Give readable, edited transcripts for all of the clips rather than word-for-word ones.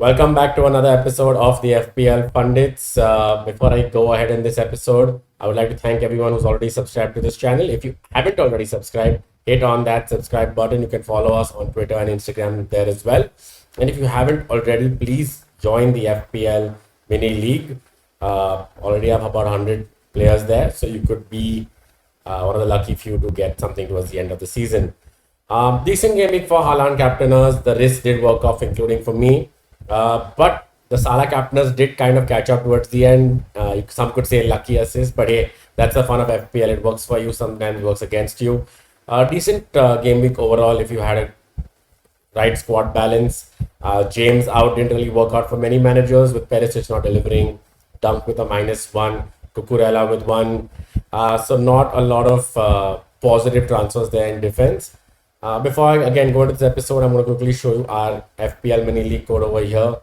Welcome back to another episode of the FPL Fundits. Before I go ahead in this episode, I would like to thank everyone who's already subscribed to this channel. If you haven't already subscribed, hit on that subscribe button. You can follow us on Twitter and Instagram there as well. And if you haven't already, please join the FPL Mini League. Already have about 100 players there, so you could be one of the lucky few to get something towards the end of the season. Decent game week for Haaland captainers. The risk did work off, including for me. But the Salah captainers did kind of catch up towards the end. Some could say lucky assist, but hey, that's the fun of FPL. It works for you, sometimes it works against you. Decent game week overall if you had a right squad balance. James out didn't really work out for many managers, with Perisic not delivering, Dunk with a -1, Cucurella with 1. So not a lot of positive transfers there in defense. Before I again go into this episode, I'm going to quickly show you our FPL mini league code over here.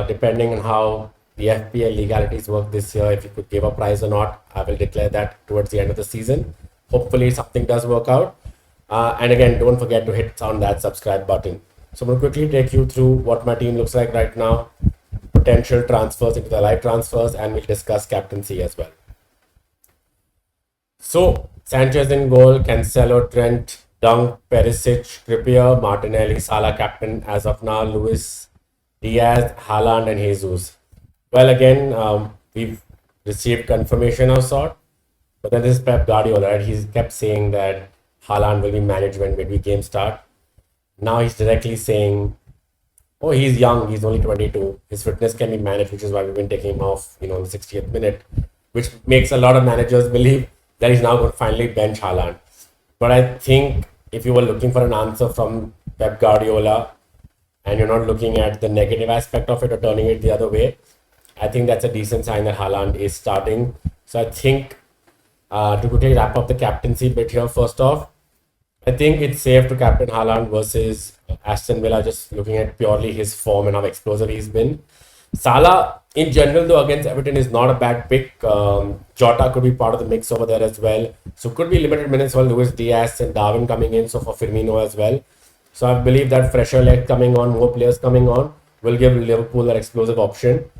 Depending on how the FPL legalities work this year, if you could give a prize or not, I will declare that towards the end of the season. Hopefully something does work out. And again, don't forget to hit on that subscribe button. So I'm going to quickly take you through what my team looks like right now, potential transfers into the live transfers, and we'll discuss captaincy as well. So Sanchez in goal, Cancelo, Trent, Dunk, Perisic, Trippier, Martinelli, Salah captain as of now, Luis, Diaz, Haaland, and Jesus. Well, again, we've received confirmation of sort, but then this is Pep Guardiola, right? He's kept saying that Haaland will be managed when midweek games start. Now he's directly saying, oh, he's young, he's only 22. His fitness can be managed, which is why we've been taking him off, in the 60th minute, which makes a lot of managers believe that he's now going to finally bench Haaland. But I think if you were looking for an answer from Pep Guardiola and you're not looking at the negative aspect of it or turning it the other way, I think that's a decent sign that Haaland is starting. So I think to quickly wrap up the captaincy bit here, first off, I think it's safe to captain Haaland versus Aston Villa, just looking at purely his form and how explosive he's been. Salah, in general, though, against Everton is not a bad pick. Jota could be part of the mix over there as well. So could be limited minutes for Luis Diaz and Darwin coming in, so for Firmino as well. So I believe that fresher leg coming on, more players coming on, will give Liverpool that explosive option.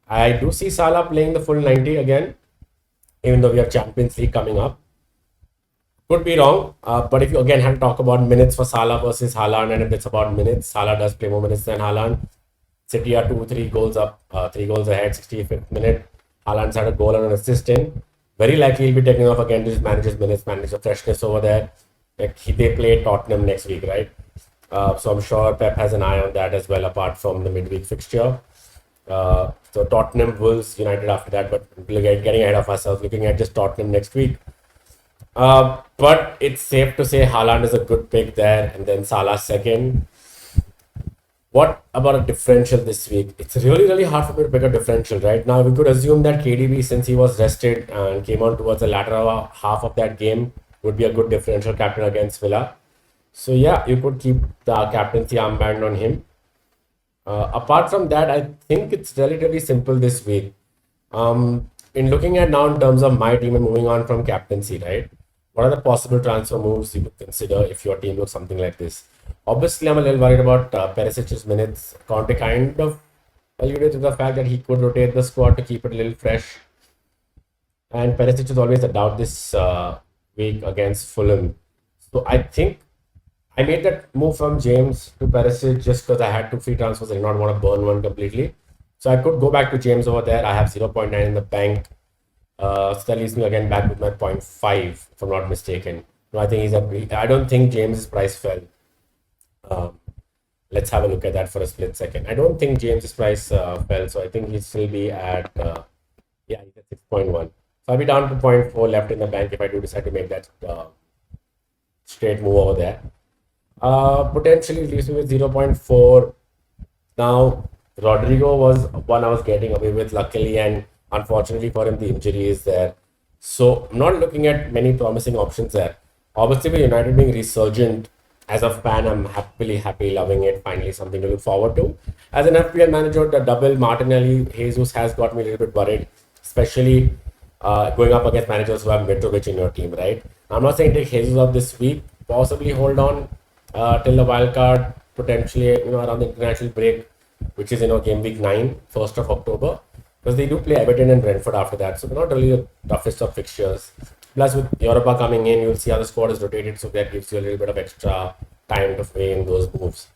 I do see Salah playing the full 90 again, even though we have Champions League coming up. Could be wrong, but if you again have to talk about minutes for Salah versus Haaland, and if it's about minutes, Salah does play more minutes than Haaland. City are 2-3 goals up, 3 goals ahead, 65th minute. Haaland's had a goal and an assist in. Very likely he'll be taking off again to just manage his minutes, manage the freshness over there. They play Tottenham next week, right? So I'm sure Pep has an eye on that as well, apart from the midweek fixture. So Tottenham, Wolves, United after that, but getting ahead of ourselves, looking at just Tottenham next week. But it's safe to say Haaland is a good pick there, and then Salah second. What about a differential this week? It's really hard for me to pick a differential right now. We could assume that KDB, since he was rested and came on towards the latter half of that game, would be a good differential captain against Villa. So yeah, you could keep the captaincy armband on him. Apart from that, I think it's relatively simple this week. In looking at now in terms of my team and moving on from captaincy, right? What are the possible transfer moves you would consider if your team looks something like this? Obviously, I'm a little worried about Perisic's minutes. Conte kind of alluded to the fact that he could rotate the squad to keep it a little fresh. And Perisic is always a doubt this week against Fulham. So I think I made that move from James to Perisic just because I had 2 free transfers. I did not want to burn one completely. So I could go back to James over there. I have 0.9 in the bank. So that leaves me again back with my 0.5, if I'm not mistaken. No, I think I don't think James's price fell. Let's have a look at that for a split second. I don't think James's price fell, so I think he'll still be at he's at 6.1. So I'll be down to 0.4 left in the bank if I do decide to make that straight move over there. Potentially leaves me with 0.4. Now, Rodrigo was one I was getting away with, luckily, and unfortunately for him, the injury is there. So I'm not looking at many promising options there. Obviously, with United being resurgent, as a fan, I'm happy, loving it. Finally, something to look forward to. As an FPL manager, the double Martinelli Jesus has got me a little bit worried, especially going up against managers who have Mitrovic in your team, right? I'm not saying take Jesus up this week. Possibly hold on till the wild card, potentially around the international break. which is game week 9, 1st of October, because they do play Everton and Brentford after that, so they're not really the toughest of fixtures. Plus, with Europa coming in, you'll see how the squad is rotated, so that gives you a little bit of extra time to weigh in those moves.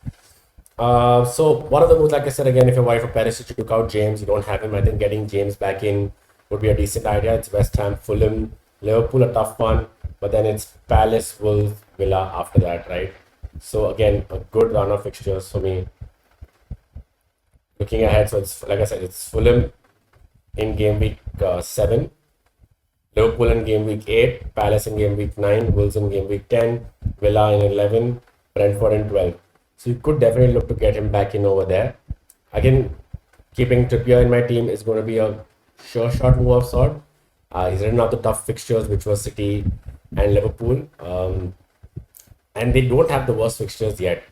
So one of the moves, like I said again, if you're worried for Perisic, you took out James, you don't have him. I think getting James back in would be a decent idea. It's West Ham, Fulham, Liverpool, a tough one, but then it's Palace, Wolves, Villa after that, right? So again, a good run of fixtures for me. Looking ahead, so it's like I said, it's Fulham in game week 7, Liverpool in game week 8, Palace in game week 9, Wolves in game week 10, Villa in 11, Brentford in 12. So you could definitely look to get him back in over there. Again, keeping Trippier in my team is going to be a sure shot move of sort. He's written out the tough fixtures, which was City and Liverpool. And they don't have the worst fixtures yet.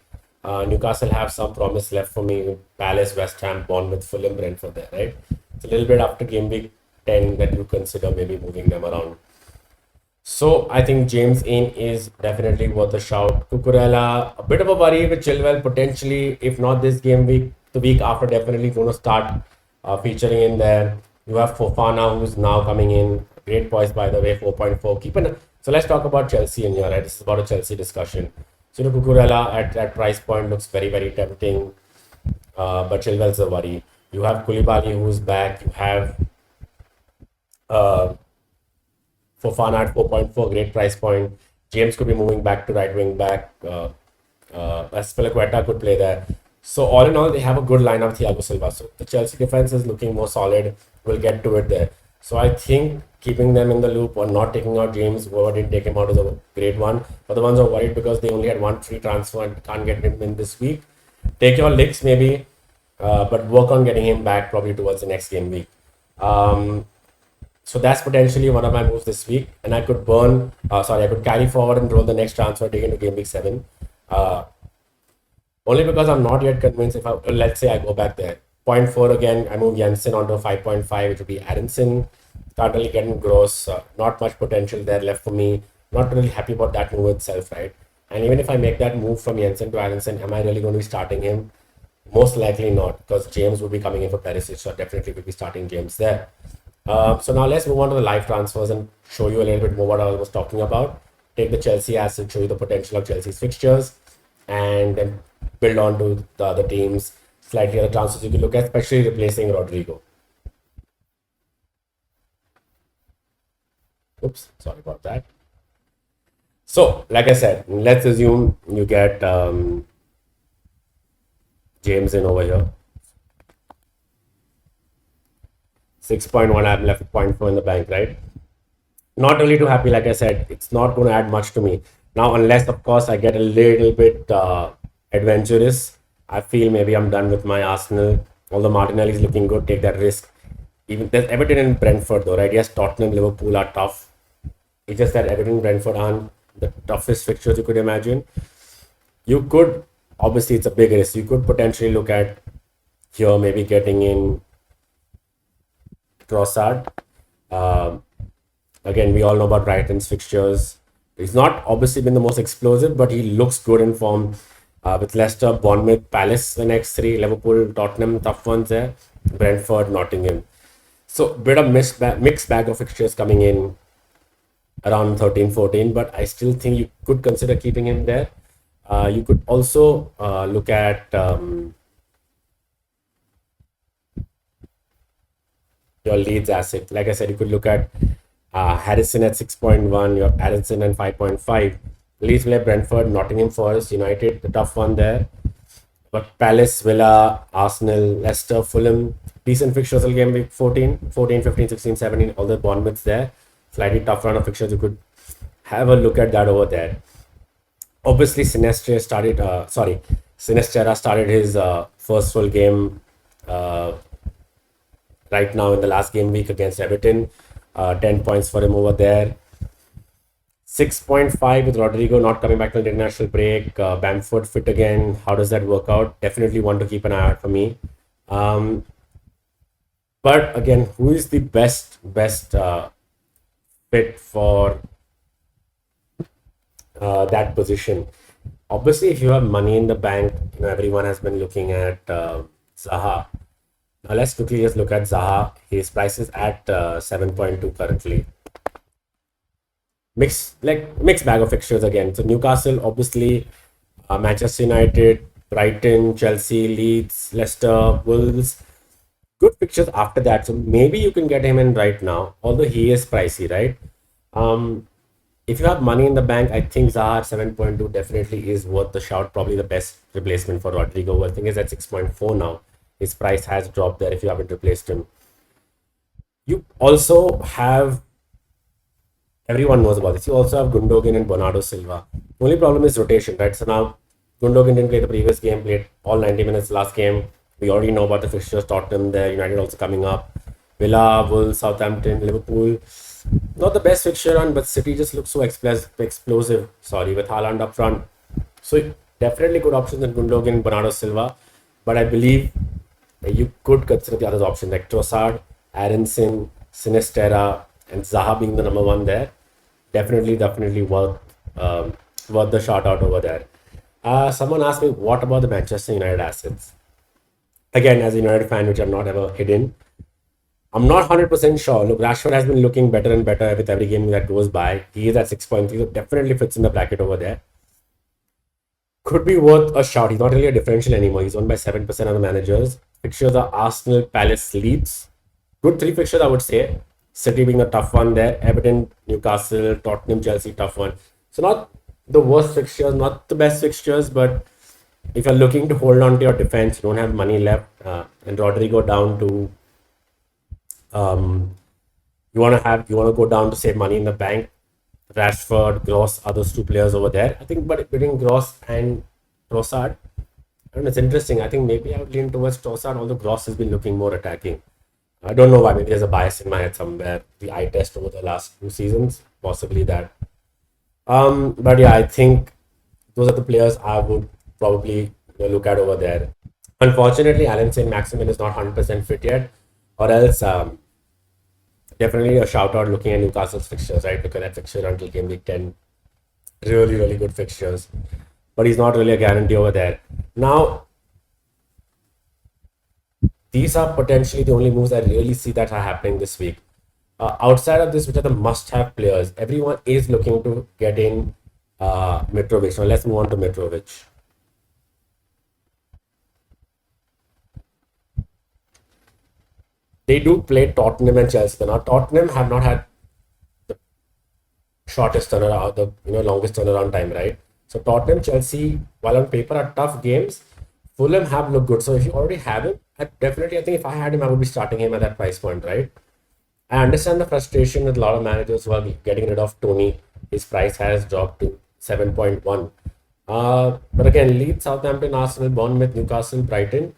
Newcastle have some promise left for me. Palace, West Ham, Bournemouth, Fulham, Brentford there, right? It's a little bit after game week 10 that you consider maybe moving them around. So I think James in is definitely worth a shout. Cucurella, a bit of a worry with Chilwell potentially, if not this game week, the week after definitely going to start featuring in there. You have Fofana who's now coming in. Great points by the way, 4.4. So let's talk about Chelsea in here, right? This is about a Chelsea discussion. So Cucurella at that price point looks very, very tempting. But Chilwell's a worry. You have Koulibaly who's back. You have Fofana at 4.4, great price point. James could be moving back to right wing back. Aspilicueta could play there. So all in all, they have a good lineup. Thiago Silva. So the Chelsea defense is looking more solid. We'll get to it there. So I think keeping them in the loop or not taking out James, whoever didn't take him out, is a great one. But the ones who are worried because they only had one free transfer and can't get him in this week, take your licks maybe, but work on getting him back probably towards the next game week. So that's potentially one of my moves this week. And I could I could carry forward and roll the next transfer, take into game week 7. Only because I'm not yet convinced let's say I go back there. 0.4 again, I move Jensen onto 5.5, which would be Aronson. Can't really get him gross. Not much potential there left for me. Not really happy about that move itself, right? And even if I make that move from Jensen to Aronson, am I really going to be starting him? Most likely not, because James will be coming in for Perisic, so definitely will be starting James there. So now let's move on to the live transfers and show you a little bit more what I was talking about. Take the Chelsea asset, show you the potential of Chelsea's fixtures, and then build on to the other teams. Slightly other transfers you can look at, especially replacing Rodrigo. Oops, sorry about that. So, like I said, let's assume you get James in over here. 6.1, I'm left with 0.4 in the bank, right? Not really too happy, like I said. It's not going to add much to me. Now, unless, of course, I get a little bit adventurous. I feel maybe I'm done with my Arsenal. Although Martinelli is looking good, take that risk. Even there's Everton and Brentford, though, right? Yes, Tottenham, Liverpool are tough. It's just that Everton and Brentford aren't the toughest fixtures you could imagine. You could, obviously, it's a big risk. You could potentially look at here, maybe getting in Trossard. Again, we all know about Brighton's fixtures. He's not obviously been the most explosive, but he looks good in form. With Leicester, Bournemouth, Palace, the next 3, Liverpool, Tottenham, tough ones there, Brentford, Nottingham. So, bit of mixed bag of fixtures coming in around 13, 14, but I still think you could consider keeping him there. You could also look at your Leeds asset. Like I said, you could look at Harrison at 6.1, your Aronson at 5.5. Leeds play Brentford, Nottingham Forest, United, the tough one there. But Palace, Villa, Arsenal, Leicester, Fulham, decent fixtures till game week 14, 15, 16, 17, all the Bournemouths there. Slightly tough run of fixtures, you could have a look at that over there. Obviously, Sinestera started his first full game right now in the last game week against Everton. 10 points for him over there. 6.5 with Rodrigo not coming back to the international break. Bamford fit again. How does that work out? Definitely one to keep an eye out for me. But again, who is the best fit for that position? Obviously, if you have money in the bank, everyone has been looking at Zaha. Now let's quickly just look at Zaha. His price is at 7.2 currently. Mixed bag of fixtures again. So Newcastle, obviously, Manchester United, Brighton, Chelsea, Leeds, Leicester, Wolves. Good fixtures after that. So maybe you can get him in right now, although he is pricey, right? Um, if you have money in the bank, I think Zaha at 7.2 definitely is worth the shout. Probably the best replacement for Rodrigo. I think is at 6.4 now. His price has dropped there if you haven't replaced him. You also have, everyone knows about this. You also have Gundogan and Bernardo Silva. Only problem is rotation, right? So now Gundogan didn't play the previous game, played all 90 minutes last game. We already know about the fixtures. Tottenham there, United also coming up. Villa, Wolves, Southampton, Liverpool. Not the best fixture run, but City just looks so explosive. Sorry, with Haaland up front. So definitely good options in Gundogan, Bernardo Silva. But I believe you could consider the other options like Trossard, Aronson, Sinistera, and Zaha being the number one there. Definitely worth the shout out over there. Someone asked me, what about the Manchester United assets? Again, as a United fan, which I'm not ever hidden, I'm not 100% sure. Look, Rashford has been looking better and better with every game that goes by. He is at 6.3, so definitely fits in the bracket over there. Could be worth a shout. He's not really a differential anymore. He's owned by 7% of the managers. Fixtures are Arsenal, Palace, Leeds. Good three fixtures, I would say. City being a tough one there. Everton, Newcastle, Tottenham, Chelsea, tough one. So not the worst fixtures, not the best fixtures, but if you're looking to hold on to your defense, you don't have money left, and Rodrigo down to you want to go down to save money in the bank. Rashford, Gross are those two players over there. I think, but between Gross and Trossard, I don't know, it's interesting. I think maybe I would lean towards Trossard, although Gross has been looking more attacking. I don't know why. Maybe there's a bias in my head somewhere. The eye test over the last few seasons, possibly that. But yeah, I think those are the players I would probably look at over there. Unfortunately, Alan Saint Maximin is not 100% fit yet, or else definitely a shout out looking at Newcastle's fixtures, right? Look at that fixture until game week 10. Really good fixtures. But he's not really a guarantee over there. Now, these are potentially the only moves I really see that are happening this week. Outside of this, which are the must-have players, everyone is looking to get in Mitrovic. Now, let's move on to Mitrovic. They do play Tottenham and Chelsea. Now, Tottenham have not had the shortest turnaround, the longest turnaround time, right? So Tottenham, Chelsea, while on paper are tough games, Fulham have looked good. So if you already have him, I think if I had him, I would be starting him at that price point, right? I understand the frustration with a lot of managers who are getting rid of Toney. His price has dropped to 7.1. But again, Leeds, Southampton, Arsenal, Bournemouth, Newcastle, Brighton.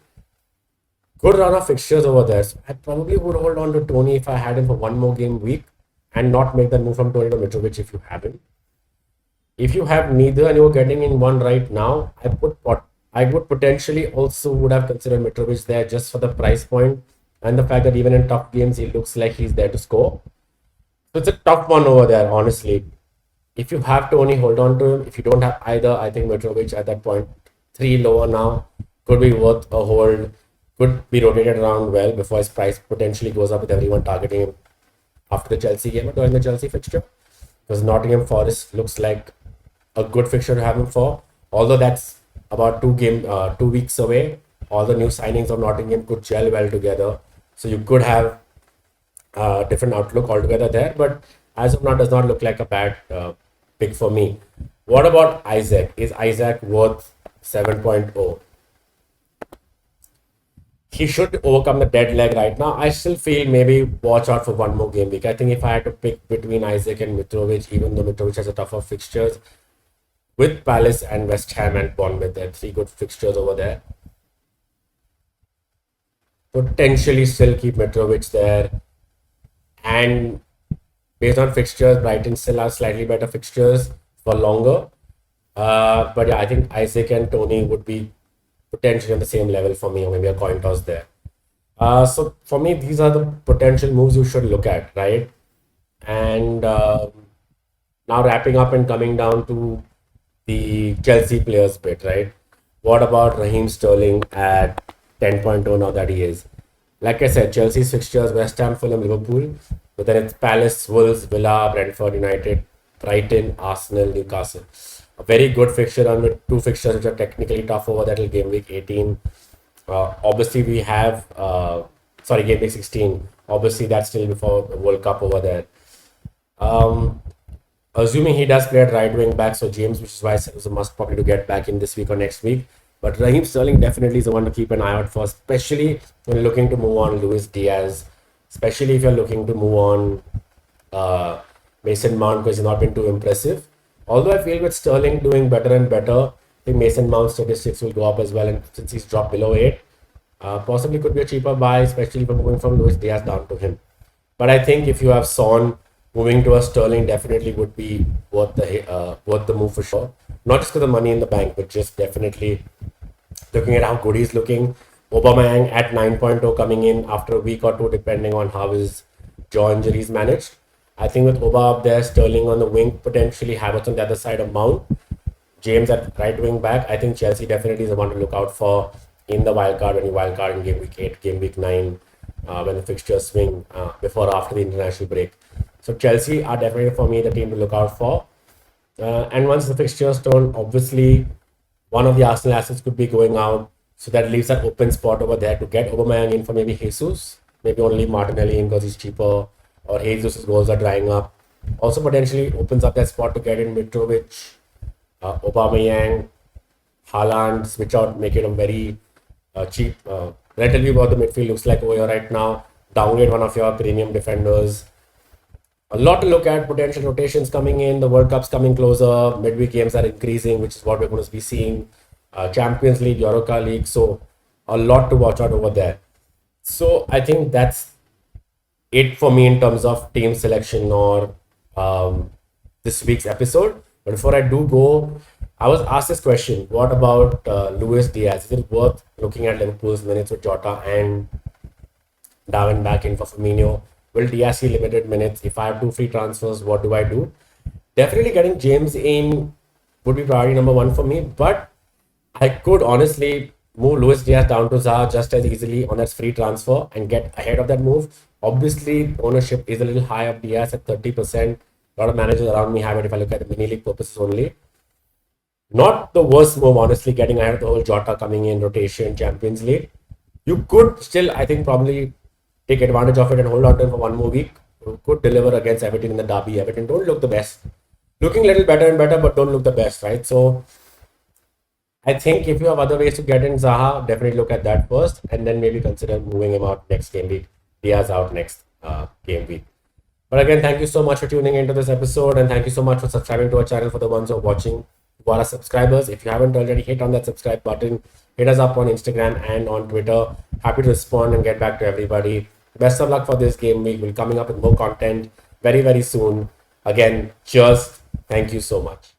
Good run of fixtures over there. So I probably would hold on to Toney if I had him for one more game week and not make that move from Toney to Mitrovic if you have him. If you have neither and you're getting in one right now, I would potentially also would have considered Mitrovic there just for the price point and the fact that even in tough games, he looks like he's there to score. So it's a tough one over there, honestly. If you have Toney, hold on to him. If you don't have either, I think Mitrovic at that point, 3 lower now, could be worth a hold. Could be rotated around well before his price potentially goes up with everyone targeting him after the Chelsea game or during the Chelsea fixture. Because Nottingham Forest looks like a good fixture to have him for. Although that's about 2 weeks away. All the new signings of Nottingham could gel well together. So you could have a different outlook altogether there. But as of now, does not look like a bad pick for me. What about Isak? Is Isak worth 7.0? He should overcome the dead leg right now. I still feel maybe watch out for one more game week. I think if I had to pick between Isak and Mitrovic, even though Mitrovic has a tougher fixtures, with Palace and West Ham and Bournemouth, there are 3 good fixtures over there. Potentially still keep Mitrovic there. And based on fixtures, Brighton still have slightly better fixtures for longer. But yeah, I think Isak and Toney would be potentially on the same level for me, or maybe a coin toss there. So for me, these are the potential moves you should look at, right? And now wrapping up and coming down to the Chelsea players bit, right? What about Raheem Sterling at 10.0 now that he is. Like I said, Chelsea's fixtures: West Ham, Fulham, Liverpool. But then it's Palace, Wolves, Villa, Brentford, United, Brighton, Arsenal, Newcastle. A very good fixture run with two fixtures which are technically tough over that till game week 18. Obviously, we have game week 16. Obviously, that's still before the World Cup over there. Um, Assuming he does play at right wing back, so James, which is why it was a must probably to get back in this week or next week. But Raheem Sterling definitely is the one to keep an eye out for, especially when you're looking to move on Luis Diaz, especially if you're looking to move on Mason Mount because he's not been too impressive. Although I feel with Sterling doing better and better, I think Mason Mount's statistics will go up as well. And since he's dropped below 8, possibly could be a cheaper buy, especially if we're moving from Luis Diaz down to him. But I think if you have Son, moving to a Sterling definitely would be worth the move for sure. Not just for the money in the bank, but just definitely looking at how good he's looking. Aubameyang at 9.0 coming in after a week or two, depending on how his jaw injury is managed. I think with Oba up there, Sterling on the wing, potentially Havertz on the other side of Mount, James at right wing back. I think Chelsea definitely is the one to look out for in the wildcard, when you wildcard in game week 8, game week 9, when the fixtures swing before or after the international break. So Chelsea are definitely for me the team to look out for. And once the fixtures turn, obviously one of the Arsenal assets could be going out. So that leaves that open spot over there to get Aubameyang in for maybe Jesus. Maybe only Martinelli in because he's cheaper. Or Jesus' goals are drying up. Also potentially opens up that spot to get in Mitrovic, Aubameyang, Haaland, switch out, make it a very cheap. Relatively what the midfield looks like over here right now. Downgrade one of your premium defenders. A lot to look at, potential rotations coming in, the World Cup's coming closer, midweek games are increasing, which is what we're going to be seeing. Champions League, Europa League, so a lot to watch out over there. So I think that's it for me in terms of team selection or this week's episode. But before I do go, I was asked this question: what about Luis Diaz? Is it worth looking at Liverpool's minutes with Jota and Darwin back in for Firmino? Will Diaz see limited minutes? If I have 2 free transfers, what do I do? Definitely getting James in would be priority number 1 for me, but I could honestly move Luis Diaz down to Zaha just as easily on that free transfer and get ahead of that move. Obviously, ownership is a little high of Diaz at 30%. A lot of managers around me have it if I look at the mini league purposes only. Not the worst move, honestly, getting ahead of the whole Jota coming in, rotation, Champions League. You could still, I think, probably take advantage of it and hold on to him for 1 more week. You could deliver against Everton in the derby. Everton don't look the best. Looking a little better and better, but don't look the best, right? So I think if you have other ways to get in Zaha, definitely look at that first and then maybe consider moving him out next game week. Diaz out next game week. But again, thank you so much for tuning into this episode, and thank you so much for subscribing to our channel for the ones who are watching, who are our subscribers. If you haven't already, hit on that subscribe button. Hit us up on Instagram and on Twitter. Happy to respond and get back to everybody. Best of luck for this game week. We'll be coming up with more content very, very soon. Again, cheers. Thank you so much.